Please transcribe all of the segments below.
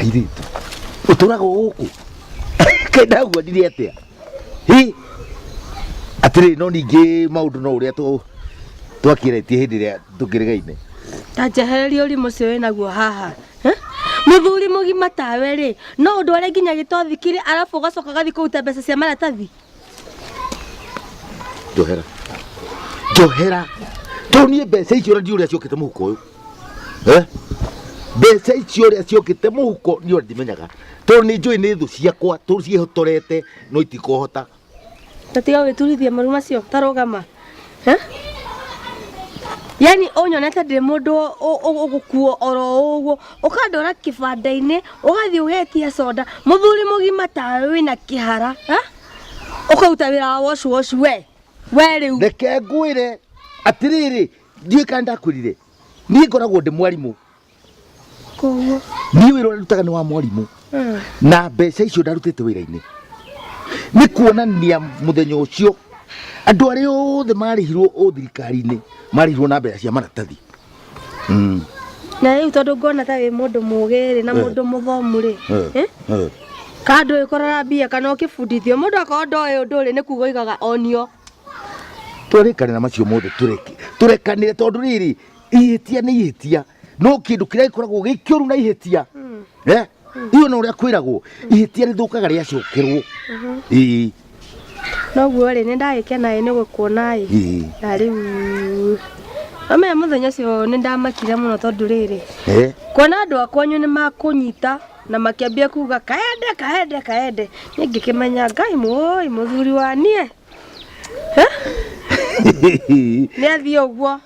kairitu uturaga guku kenda gwa ndire atia hi atiri no ningi maundu no uria twakiretie hindi ria tukirigaine tajehereria uri mucio winaguo haha muthuri mugima tawe ri no undu aria nginya gitothikire arafu ugacoka gathi kuruta mbeca cia maratathi Johera tonie mbeca icio ria ndiuria ciokite muhuko uyu mbeca icio ria ciokite muhuko ni ndimenyaga to ni njui ni thu ciakwa tuciehotorete no itikohota tatiga witurithia maru macio tarugama yani onyonete ndi mundu ugukuo oro uguo ukandora kibanda-ini ugathi ugetia soda muthuri mugima tawe wina kihara ukauta wira wa wash we riu reke ngwire atiriri ndie kanda kurire ni ngoragwo ndi mwarimu koguo ni wira rutaga ni wa mwarimu na mbeca icio ndarutite wira-ini ni kuonania muthenya ucio andu aria othe marihirwo o thirikari-ini marihirwo na mbeca cia maratathi na riu tondu ngona ta wi mundu mugiri na mundu muthomu ri kandu ikorora mbia kana ukibundithio mundu akonda uyu nduri ni kuga igaga onio turikane na macio mothe turekanire tondu riri ihitia ni ihitia no kindu kiria gikoragwo gikiuru na ihitia iyo no uria kwiragwo ihitia rithukaga riacokerwo noguo ri ni ndagikena ni gukuona na riu ame muthenya ucio ni ndamakire muno tondu riri kuona andu akwanyu ni makunyita na makiambia kuga kaende ni ngikimenya ngai muthuri wa nie ni athi uguo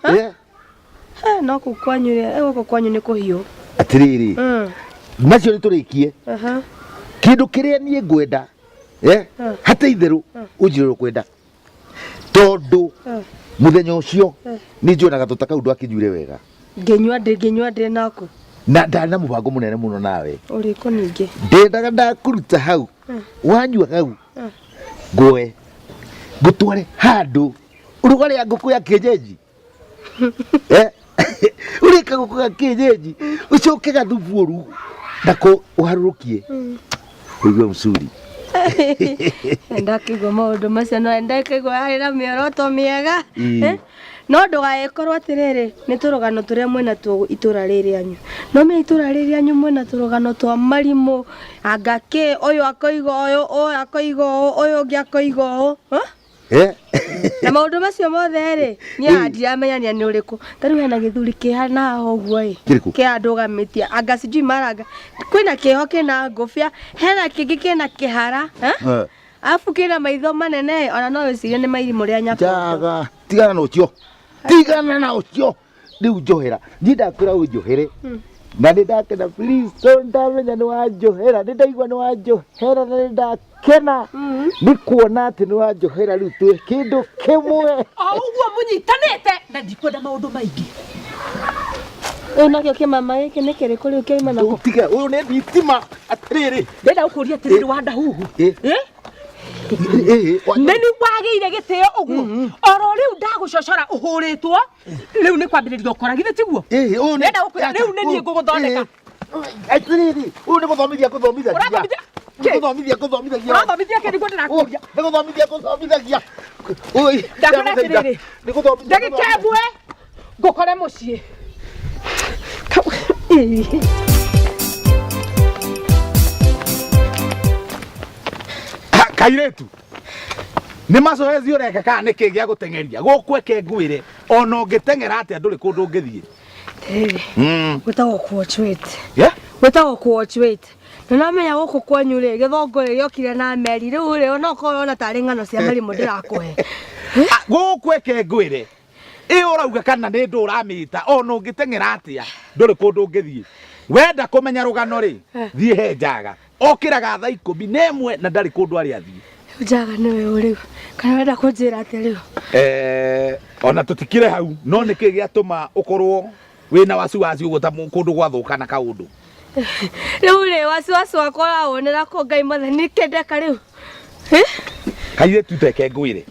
no kukwanyu ni kuhiu atiriri macio ni turikie kindu kiria nie ngwenda hata itheru unjirwo kwenda tondu muthenya ucio ni njonaga tutaka undu akinyure wega nginywa ndi naku na ndari na mubango munene muno nawe uriko ningi ndendaga ndakuruta hau wanyua hau ngoe ngutware handu urugari ya nguku ya kienyeji urika nguku ya kienyeji ucoke gathubu uru ndako uharurukie uigwe msuri ndakigwa maundu macio no ndakigwa hari na mioroto miega no ndugaekorwo atiriri ni turugano turia mwena tu itura riri anyu no me itura riri anyu mwena turugano twa marimu angake uyu akoiga uyu ungi akoiga na maundu macio mothe ri ni ndiramenya ni uriku tariu hena githuri kihana uguo ki andu gamitia anga sijui maranga kwina kiho kina ngufia hena kingi kina kihara afu kina maitho manene ona no wicirie ni mairimu ria nyako jaga tigana na ucio riu njohera ni ndakwira unjohere na ni ndakena please don't ndamenya ni wanjohera ni ndaigua ni wanjohera na ni ndakena ni kuona ati ni wanjohera riu twi kindu kimwe uguo munyitanite na ndikwenda maundu maingi nakio kimama giki ni kiriku riu kiuma nako tiga uyu ni thitima atiriri ndenda gukuria atiriri wanda huhu neni wageire gitio uguo oro riu ndagucocora uhuritwo riu ni kwambiriria ukora githe tiguo ndenda gukuria riu neni nguguthondeka atiriri uyu ni guthomithia urathomithia kindu ndirakuria guthomithia ui ndakwira atiriri ndagikebwe ngukore mucii kairetu ni mazoezi ureka kana niki gia gutengeria gukweke ngwire ona ungitengera ati nduri kundu ngithie gwetagwo kuwatch weight na namenya guku kwanyu ri githongo ri yokire na meri riu ri ona ukorwo ona tari ngano cia marimu ndirakuhe gukweke ngwire urauga kana ni ndu uramita ona ungitengera atia nduri kundu ngithie wenda kumenya rugano ri thie he njaga okiraga thaa 11 na ndari kundu ari athie njaga niwe uri kana wenda kunjira atia riu ona tutikire hau no niki giatuma ukorwo wina wasiwasi uguo ta kundu gwathukana kaundu riu ri wasiwasi wakora wonera ko ngai mothe nikendeka riu kaire tuteke ngwire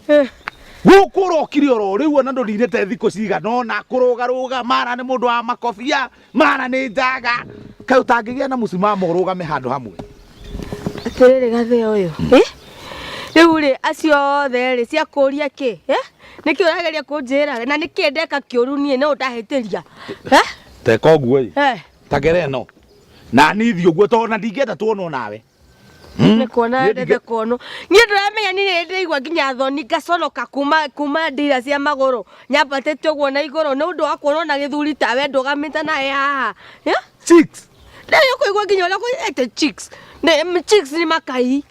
gukurokiri oro riu ona ndurindete thiko ciga no na kuruga mara ni mundu wa makofia mara ni njaga kaĩ ũtangĩgĩa na mũsimamo ũrũgame handũ hamwe atĩrĩrĩ gathe ũyũ rĩu rĩ acio othe rĩ cia kũria kĩ nĩkĩ ũrageria kũnjĩra na nĩkĩ ndeka kĩũru niĩ no ũtahĩtĩria teka ũguo ta ngereno na nithi ũguo tondũ na ndingĩenda tuonwo nawe nĩ kuona ndete kuonwo niĩ ndĩramenya niĩ ndĩigua nginya thoni ngaconoka kuma ndira cia magũrũ nyambatĩte ũguo na igũrũ nĩ ũndũ wa kuonwo na gĩthuri tawe ndũgamĩte nawe haha chicks rĩu kũigua nginya ũrĩa kũĩte chicks nĩ makai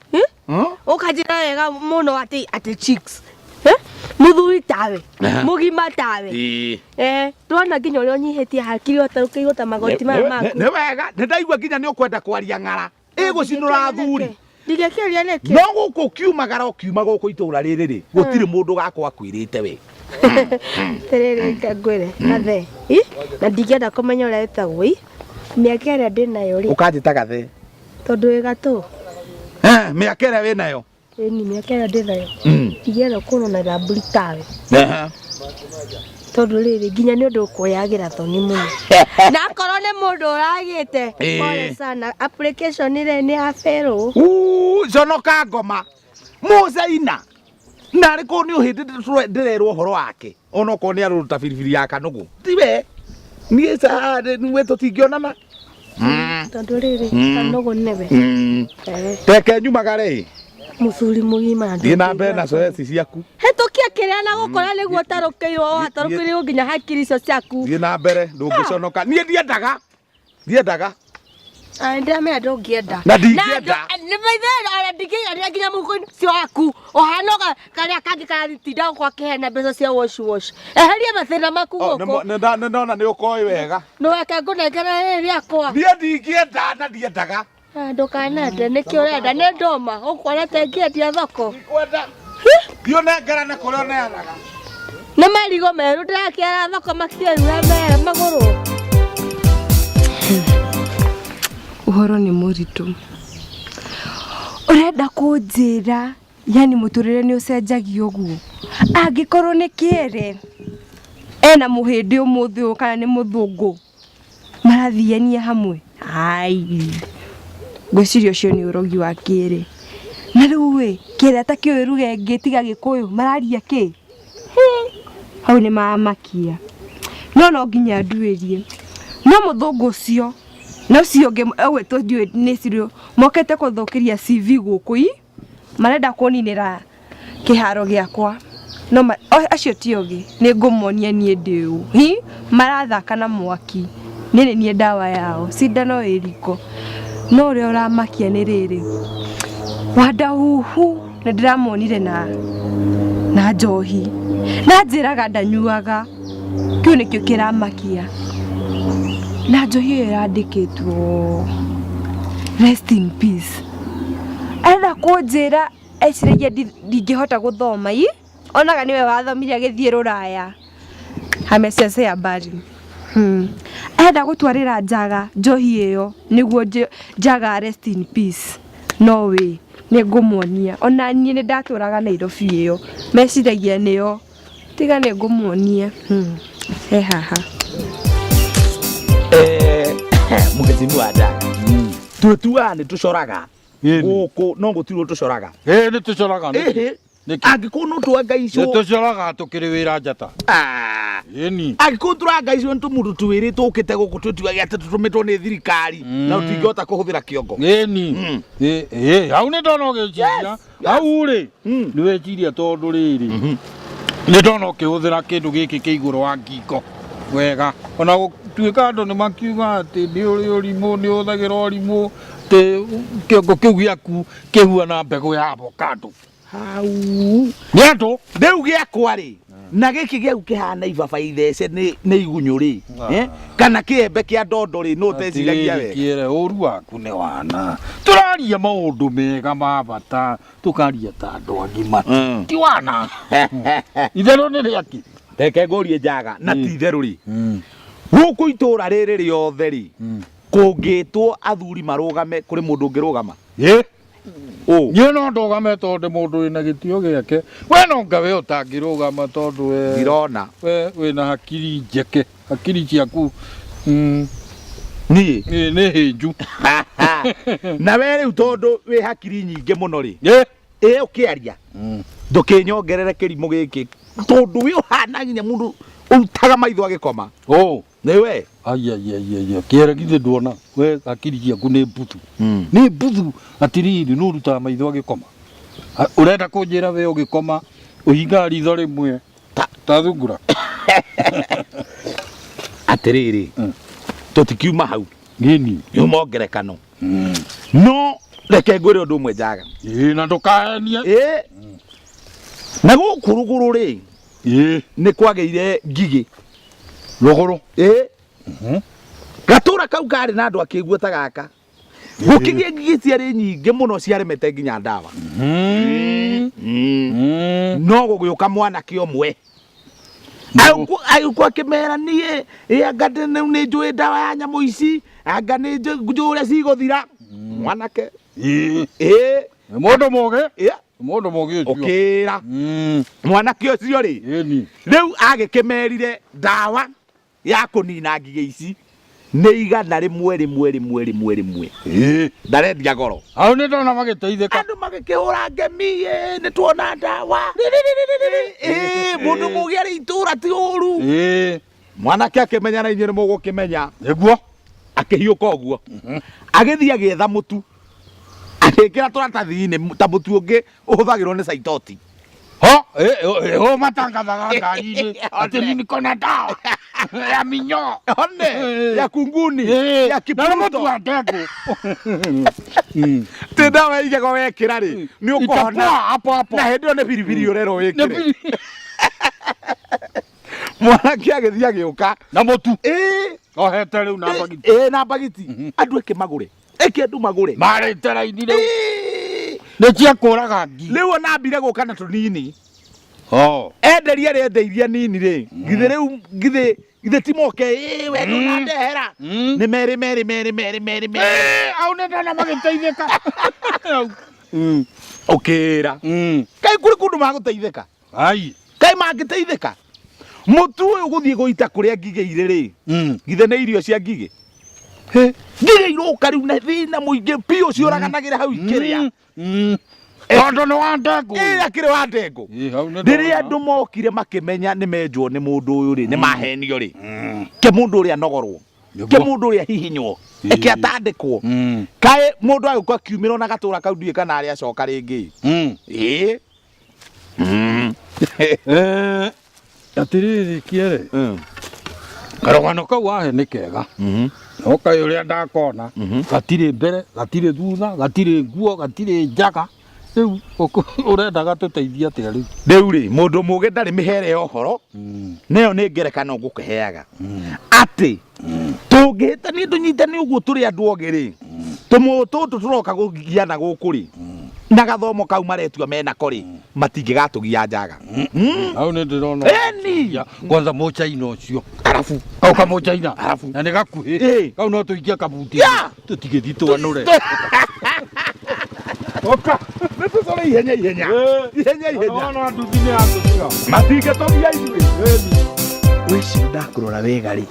ũkanjĩra wega mũno atĩ chicks mũthuri tawe mũgima tawe ndona nginya ũrĩa ũnyihĩtie hakiri ũtarũkĩirwo ta magoti maya maku nĩ wega nĩ ndaigua nginya nĩ ũkwenda kwaria ng'ara ĩgũcinũra thuri ndigekĩria nĩkĩ no gũkũ kiumagara ũkiuma gũkũ itũũra rĩrĩ rĩ gũtirĩ mũndũ gakwa akwĩrĩte we terere ngwĩre gathe na ndingĩenda kũmenya ũrĩa wĩtagwo mĩaka ĩrĩa ndĩnayo rĩ ũkanjĩta gathe tondũ wĩ gatũ mĩaka ĩrĩa wĩnayo ĩni mĩaka ĩrĩa ndĩnayo ndingĩenda kuonwo na ramburi tawe tondũ rĩrĩ nginya nĩ ũndũ ũkũyagĩra thoni mũno na korwo nĩ mũndũ ũragĩte pole sana application ĩrĩa nĩ ya ferũ conoka ngoma mũcaina na rĩ kũu nĩ ũhĩndĩ ndĩrerwo ũhoro wake onokorwo nĩ arũruta biribiri ya kanũgũ tiwe niĩ nĩwe tũtingĩonana tondũ rĩrĩ kanũgũ nĩwe teke nyumagare mũthuri mũgima thiĩ na mbere na coeci ciaku hetũkia kĩrĩa na gũkora nĩguo ũtarũkĩirwo hatarũkĩirwo nginya hakiri icio ciaku thiĩ na mbere ndũngĩconoka niĩ ndiendaga ndĩramenya ndũngĩenda na ndingĩenda nĩ maithe ndingĩiganĩra nginya mũhuko-inĩ cio waku ũhanoga karĩa kangĩ karatinda gũkwa kĩhena mbeca cia wash eheria mathĩna maku gũkũ nĩndona nĩ ũkoĩ wega nĩweke ngũnengera rĩrĩ rĩakwa niĩ ndingĩenda na ndiendaga ndũkanende nĩkĩ ũrenda nĩ ndũma ũkwarete ngĩendia thoko ndionengera na kũrĩa ũneanaga nĩ marigũ merũ ndĩrakĩara thoko makĩerura mere magũrũ ũhoro nĩ mũritũ ũrenda kũnjĩra yani mũtũrĩre nĩ ũcenjagio ũguo angĩkorwo nĩ kĩere ena mũhĩndĩ ũmũthĩ ũyũ kana nĩ mũthũngũ marathiania hamwe ngwĩciria ũcio nĩ ũrogi wa kĩere na rĩu kĩere atakĩũĩ ruga ĩngĩ tiga gĩkũyũ mararia kĩ hau nĩ mamakia no nginya nduĩrie no mũthũngũ ũcio no cio ũngĩ ũgwĩtwo ndiũĩ nĩ cirio mokĩte kũthũkĩria CV gũkũ marenda kũninĩra kĩharo gĩakwa no acio ti ũngĩ nĩ ngũmonia niĩ ndĩũ marathaka na mwaki nĩ niĩ ndawa yao cindano ĩriko no ũrĩa ũramakia nĩ rĩrĩ wandahuhu nĩ ndĩramonire na njohi na njĩraga ndanyuaga kĩu nĩkĩo kĩramakia na njohi ĩyo yandĩkĩtwo rest in peace enda kũnjĩra eciragia ndingĩhota gũthoma onaga nĩwe wathomire agĩthiĩ rũraya hamecece ya mbari enda gũtwarĩra njaga njohi ĩyo nĩguo njaga rest in peace no nĩ ngũmuonia ona niĩ nĩ ndatũraga Nairobi ĩyo meciragia nĩyo tiga nĩ ngũmuonia haha mũgĩtini wa njaga twĩtuaga nĩ tũcoraga gũkũ no gũtirwo tũcoraga nĩ tũcoraga angĩkorwo no twangaicwo nĩ tũcoraga tũkĩrĩ wĩra njata angĩkorwo tũrangaicwo nĩ tũmũndũ twĩrĩ tũkĩte gũkũ twĩtuaga atĩ tũtũmĩtwo nĩ thirikari na tũtingĩhota kũhũthĩra kĩongo hau nĩ ndona ũgĩciria hau rĩ nĩ weciria tondũ rĩrĩ nĩ ndona ũkĩhũthĩra kĩndũ gĩkĩ kĩ igũrũ wa ngingo wega ona gũtuĩka andũ nĩ makiuga atĩ nĩ ũrĩ ũrimũ nĩ ũhũthagĩra ũrimũ atĩ kĩongo kĩu gĩaku kĩhuana mbegũ ya avocado hau nĩ andũ rĩu gĩakwa rĩ na gĩkĩ gĩaku kĩhana ibabaĩ thece nĩ igunyũ rĩ kana kĩembe kĩa ndondo rĩ no ũteciragia wega kĩere ũru waku nĩ wana tũraria maũndũ mega ma bata tũkaria ta andũ agima ti wana itherũ nĩ rĩaki reke ngũrie njaga na ti itherũ rĩ gũkũ itũũra rĩrĩ rĩothe rĩ kũngĩtwo athuri marũgame kũrĩ mũndũ ũngĩrũgama niĩ no ndũgame tondũ mũndũ wĩna gĩtio gĩake we no ngawe ũtangĩrũgama tondũ ndirona we wĩna hakiri njeke hakiri ciaku Ni nĩ hĩnju. na we rĩu tondũ wĩ hakiri nyingĩ mũno rĩ ũkĩaria ndũkĩnyongerere kĩrimũ gĩkĩ tondũ wĩ ũhana nginya mũndũ ũrutaga maitho agĩkoma. Nĩ we Kĩere githĩ nduona we hakiri ciaku nĩ mbuthu. Nĩ mbuthu atiriri nĩ ũrutaga maitho agĩkoma. Ũrenda kũnjĩra we ũgĩkoma ũhingaga ritho rĩmwe ta thungura. Atĩrĩrĩ tũtikiuma hau Gini nyuma ngerekano no reke ngwĩre ũndũ ũmwe njaga na ndũkahenie. Na gũkũ rũgũrũ rĩ nĩ kwagĩire ngigĩ rũgũrũ. Gatũra kau karĩ na andũ akĩigua ta gaka gũkĩgĩa ngigĩ ciarĩ nyingĩ mũno ciaremete nginya ndawa. No gũgĩũka mwanake ũmwe agĩũka akĩmera niĩ anga nĩ njũĩ ndawa ya nyamũ ici anga nĩ njũĩ ũrĩa cigũthira. Mwanake mũndũ mũgĩ ũcio ũkĩra mwanake ũcio rĩ rĩu agĩkĩmerire ndawa ya kũnina ngigĩ ici nĩ 100 ndarendia goro. Hau nĩ ndona magĩteithĩka andũ magĩkĩhũra ngemi nĩ tuona ndawa mũndũ mũgĩ arĩ itũra ti ũru. Mwanake akĩmenya na inyuĩ nĩ mũgũkĩmenya nĩguo akĩhiũka ũguo agĩthiĩ agĩetha mũtu agĩkĩra tũratathi-inĩ ta mũtu ũngĩ ũhũthagĩrwo nĩ Saitoti. Matangathaga ngari-inĩ atĩ niko na ndawa ya minyoo ya kunguni ya kipuruto wa ndengũ. Tĩ ndawa igego wekĩra rĩ nĩ ũkũhona na hĩndĩ ĩyo nĩ biribiri ũrerwo wĩkĩre. Mwanake agĩthiĩ agĩũka na mũtu ohete rĩu na mbagiti na mbagiti andũ ĩkĩmagũre andũ magũre marĩte raini rĩu nĩ cia kũraga ngi. Rĩu ona ambire gũka na tũnini enderia rĩendeithia nini rĩ githĩ rĩu githĩ timoke we ndũnandehera nĩ merĩ. Au nĩ ndona magĩteithĩka ũkĩra kaĩ kũrĩ kũndũ magũteithĩka kaĩ mangĩteithĩka. Mũtu ũyũ gũthiĩ gũita kũrĩa ngigĩ irĩ rĩ githĩ nĩ irio cia ngigĩ. Ngigĩ iroka rĩu na thĩna mũingĩ biũ ciũraganagĩra hau ikĩrĩa tondũ nĩ wa ndengũ. Akĩrĩ wa ndengũ. Rĩrĩa andũ mokire makĩmenya nĩ menjwo nĩ mũndũ ũyũ rĩ nĩ mahenio rĩ ke mũndũ ũrĩa nogorwo ke mũndũ ũrĩa hihinywo eke atandĩkwo kaĩ mũndũ agĩũka akiumĩrwo na gatũra kau ndiũĩ kana arĩa acoka rĩngĩ. Atĩrĩrĩ Kĩere karũgano kau wahe nĩ kega no kaĩ ũrĩa ndakona gatirĩ mbere gatirĩ thutha gatirĩ nguo gatirĩ njaga. Rĩu ũrendaga tũteithie atĩa rĩu? Rĩu rĩ mũndũ mũgĩ ndarĩ mĩhere ya ũhoro nayo nĩ ngerekano ngũkũheaga atĩ tũngĩhĩtania tũnyitane ũguo tũrĩ andũ ogĩ rĩ tũtũ tũroka gũgiana gũkũ rĩ na gathomo kau maretua menako rĩ matingĩgatũgia njaga. Hau nĩ ndĩrona kwanza mũchaina ũcio arabu kau kamũchaina na nĩ gakuhĩ kau no tũikia kabuti tũtigĩthiĩ twanũre. Oka nĩtũcore ihenya ona nduthi nĩ yatũtiga matingĩtũgia ithuĩ. Wĩcio ndakũrora wega rĩ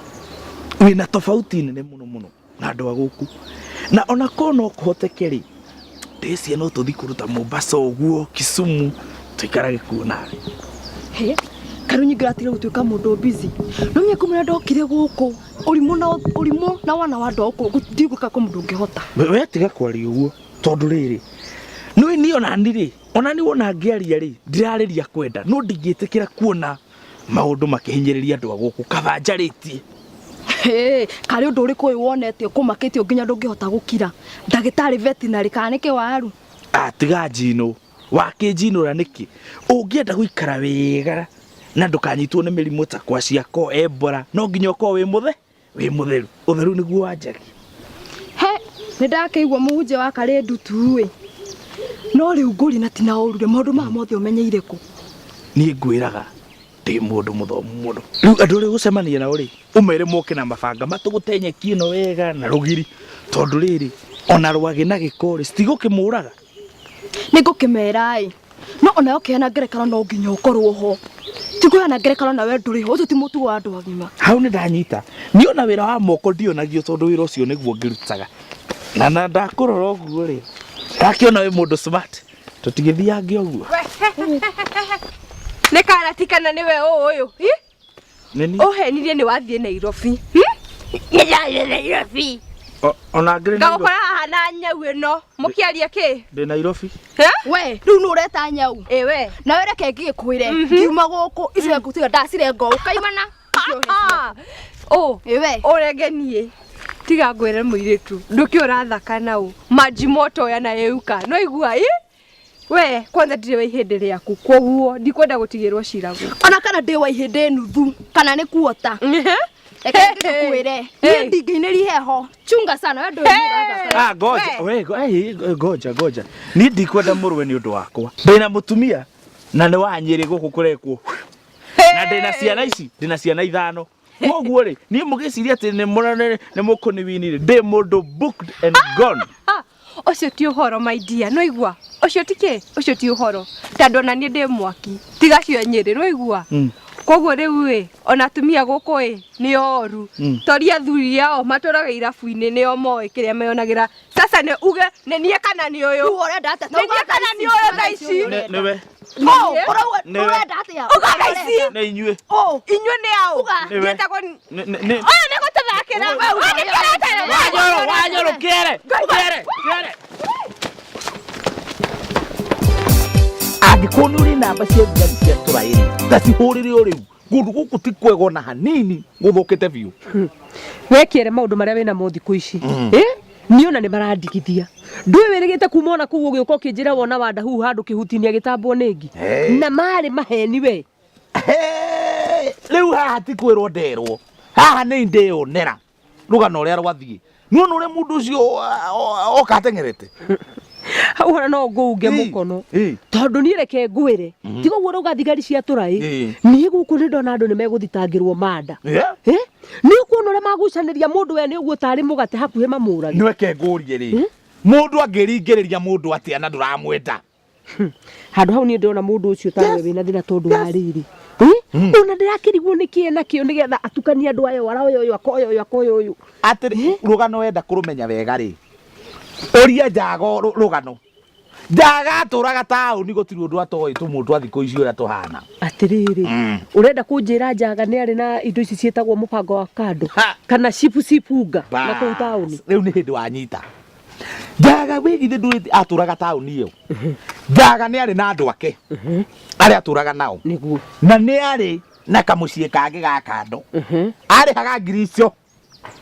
wĩna tofauti nene mũno na andũ a gũkũ na ona korwo no kũhoteke rĩ ndĩcia no tũthiĩ kũruta Mombasa ũguo Kisumu tũikarage kuo nawe. Karunyi ngatiga gũtuĩka mũndũ busy no mĩaka kũmũrĩa ndokire gũkũ ũrimũ na wana wa andũ gũkũ ndigũka kũ mũndũ ũngĩhota. We tiga kwaria ũguo tondũ rĩrĩ nĩ niĩ ona nĩ wona ngĩaria rĩ ndirarĩria kwenda no ndingĩtĩkĩra kuona maũndũ makĩhinyĩrĩria andũ a gũkũ kabanjarĩtie. Karĩ ũndũ ũrĩkũ ũyũ wonete ũkũmakĩtio nginya ndũngĩhota gũkira ndagĩtarĩ veterinary kana nĩkĩ waru. Tiga njino wakĩnjinũra nĩkĩ ũngĩenda gũikara wega na ndũkanyitwo nĩ mĩrimũ ta kwaciako Ebola no nginya ũkorwo wĩ mũtheru ũtheru nĩguo wanjagi. Nĩ ndakĩigua mũhunjia wa karĩ ndutu no rĩu ngũri na tina ũrure maũndũ ma mothe ũmenyeire kũ. Niĩ ngwĩraga ndĩ mũndũ mũthomu mũno rĩu andũ ũrĩa gũcemania nao rĩ ũmere moke na mabanga matũgũte nyeki ĩno wega na rũgiri tondũ rĩrĩ ona rwagĩ na gĩko rĩ citigũkĩmũraga. Nĩ ngũkĩmera no ona okeana ngerekano no nginya ukorwo ho tikuona ngerekano na we nduri ho ucio ti mutu wa andu agima hau ni ndanyita niona wira wa moko ndionagio tondu wira ucio niguo ngirutaga na ndakurora uguo ri ndakiona we mundu smart tutigithiange uguo ne karati kana niwe uyu nini uhenirie ni wathie Nairobi Nĩndathiĩ Nairobi. ona ngire ngakora haha na nyau ino mukiaria ki ndi Nairobi we riu nu ureta nyau we na we reke ngikwire ngiuma guku icio ngutiga ndacire ngo ukaimana we urengenie tiga ngwire muiritu ndukiura thaka nau maji moto ya na yeuka no igua we kwanza ndire wa ihinde riaku koguo ndikwenda gutigirwo ciragu ona kana ndi wa ihinde nuthu kana ni kuota kwire ni ndingiiniri heho chunga sana we ndu ah goja ni ndikwenda murwe ni undu wakwa ndina mutumia na ni wanyiri guku kurekwo na ndina ciana ici ndina ciana 5 koguo ri ni mugiciria ati ni murane ni mukuniwinire ndi mundu booked and gone ucio ti uhoro my dear no igua ucio ti uhoro tando na ni ndi mwaki tiga cio nyiri no igua koguo riu ona tumia guku ni oru toria thuri yao maturaga irabu-ini nio moe kiria meonagira sasa ne uge ne nie kana ni uyu urenda atia ne nie kana ni uyu thaici niwe urenda atia uga thaici ne inyue inyue ni au ngetagwo ne ne gututhakira wanyoro kiere angikoni uri namba cia ngari cia turairi ngacihurire uriu gundu guku ti kwego na hanini guthukite biu wekiere maundu maria wina mo thiku ici niona ni marandigithia ndui wirigite kuma ona kuu ugiuka ukinjira wona wanda hu handu kihutinia gitambwo ningi na mari maheni we riu haha ti kwirwo nderwo haha ni ndionera rugano uria rwathie niona uria mundu ucio oka atengerete Ahora no nguge mukono tondu ni reke ngwire tigo guo ruga thigari cia turai ni guku ni ndona andu ni meguthitangirwo manda ni kuona ria magucaniria mundu we ni uguo tari mugate hakuhe mamuragi ni reke ngurie ri mundu angiringiriria mundu atia na nduramwenda handu hau ni ndona mundu ucio tawe wina thina tondu wa riri ona ndirakirigwo ni kiena kio nigetha atukania andu ayo waraoyo akoyo atiri rugano wenda kurumenya wega ri oria njago rugano njaga aturaga tauni gutiri undu atoyi tumundu athiko icio ria tuhana atiriri urenda kunjira njaga ni ari na indo ici cietagwo mubango wa kando kana sipuga na kuu tauni riu ni hindi wanyita njaga wigithe ndu aturaga tauni iyo njaga ni ari na andu ake ari aturaga nao niguo na ni ari na kamucie kangi ga kando ari haga ngiri icio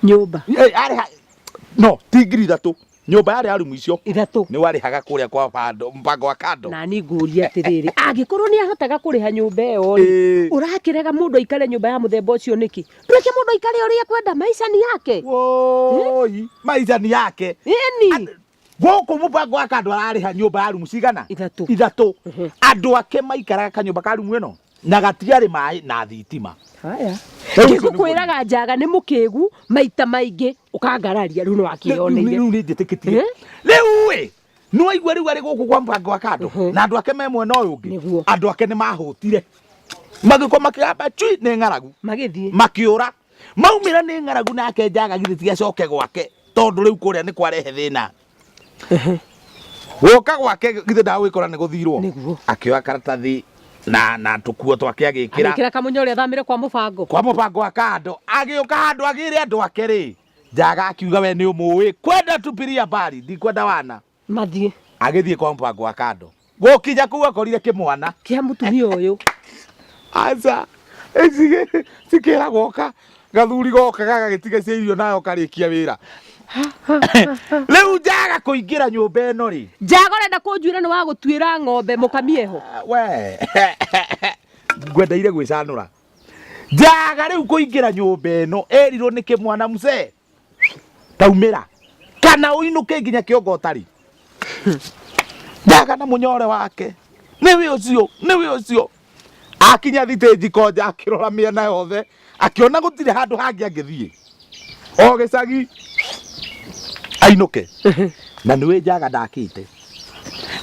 nyumba ari no ti ngiri 3 nyumba yari ari mwicio 3 ni wari haga kuria kwa bando mpango wa kando na ni nguria atiriri angikorwo ni ahotaga kuriha nyumba iyo urakirega mundu aikare nyumba ya muthemba ucio niki ndureke mundu aikare uria kwenda maisha ni yake woi maisha ni yake ni goko mpango wa kando arariha nyumba ya rumu cigana 3 andu ake maikaraga kanyumba ka rumu ino na gatiari mai na thitima haya ngikukwiraga njaga ni mukigu maita maingi ukangararia riu no akioneire riu ni njitikitie riu no aigua riu ari guku kwa mpango wa kando na andu ake me mwena uyu ungi andu ake ni mahutire magiko makigamba chui ni ngaragu magithie makiura maumira ni ngaragu nake njaga githitiga coke gwake tondu riu kuria ni kwarehe thina woka gwake githe ndawikora ni guthirwo akioya karatathi na tukuo twake agikira kamunyori athamire kwa mubango wa kando agioka handu agire andu ake ri njaga akiuga we ni umuwi kwenda tupiria bari ndikwenda wana mathie agithie kwa mubango wa kando gukinya kuu akorire kimwana kia mutumia uyu aza ezige sikira goka gathuri goka gagitiga cia irio nayo karikia wira riu njaga kuingira nyumba ino ri njaga renda kunjuira ni wa gutwira ng'ombe mukamieho we ngwendaire gwicanura njaga riu kuingira nyumba ino erirwo ni kimwana mse taumira kana uinuke nginya kiongo tari njaga na munyore wake niwe ucio akinya thiteji koja akirora miena yothe akiona gutire handu hangi angithie o gicagi ainuke na niwe njaga ndakite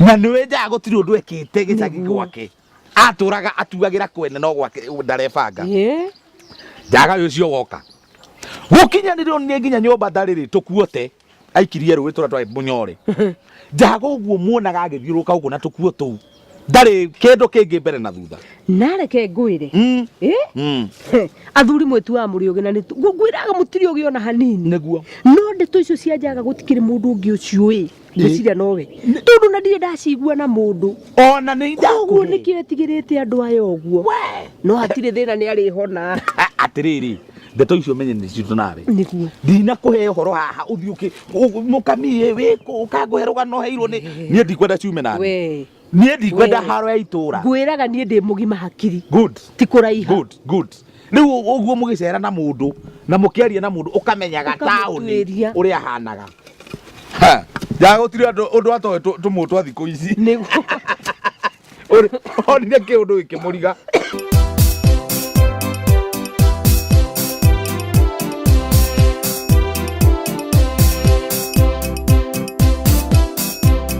na niwe njaga gutiri undu ekite gicagi gwake aturaga atugagira kwene no gwake ndarebanga njaga ucio woka gukinyanirwo ni nginya nyumba ndariri tukuote aikirie ruwi tura twa Munyore njaga uguo muonaga agithiuruka uguo na tukuo tu ndari kindu kingi mbere na thutha nareke ngwire athuri mwetu wa muri ugi na ni ngwiraga mutiri ugi ona hanini niguo no ndeto icio cia njaga gutikiri mundu ungi ucio ndiciria nowe tondu na ndire ndacigua na mundu ona ni ndakuo nikio etigirite andu aya uguo no hatire thina ni ari hona atiriri ndeto icio menye ni citu nawe niguo ndina kuhe uhoro haha uthiuki mukamie wiku ukanguhe rugano heirwo ni ndikwenda ciume nawe nie ndikwenda haro ya itura ngwiraga nie ndi mugima hakiri good ti kuraiha good riu uguo mugicera na mundu na mukiaria na mundu ukamenyaga tauni uri ahanaga ha ya gutiri undu atoe tumu twa thiku ici niguo onire kiundu gikimuriga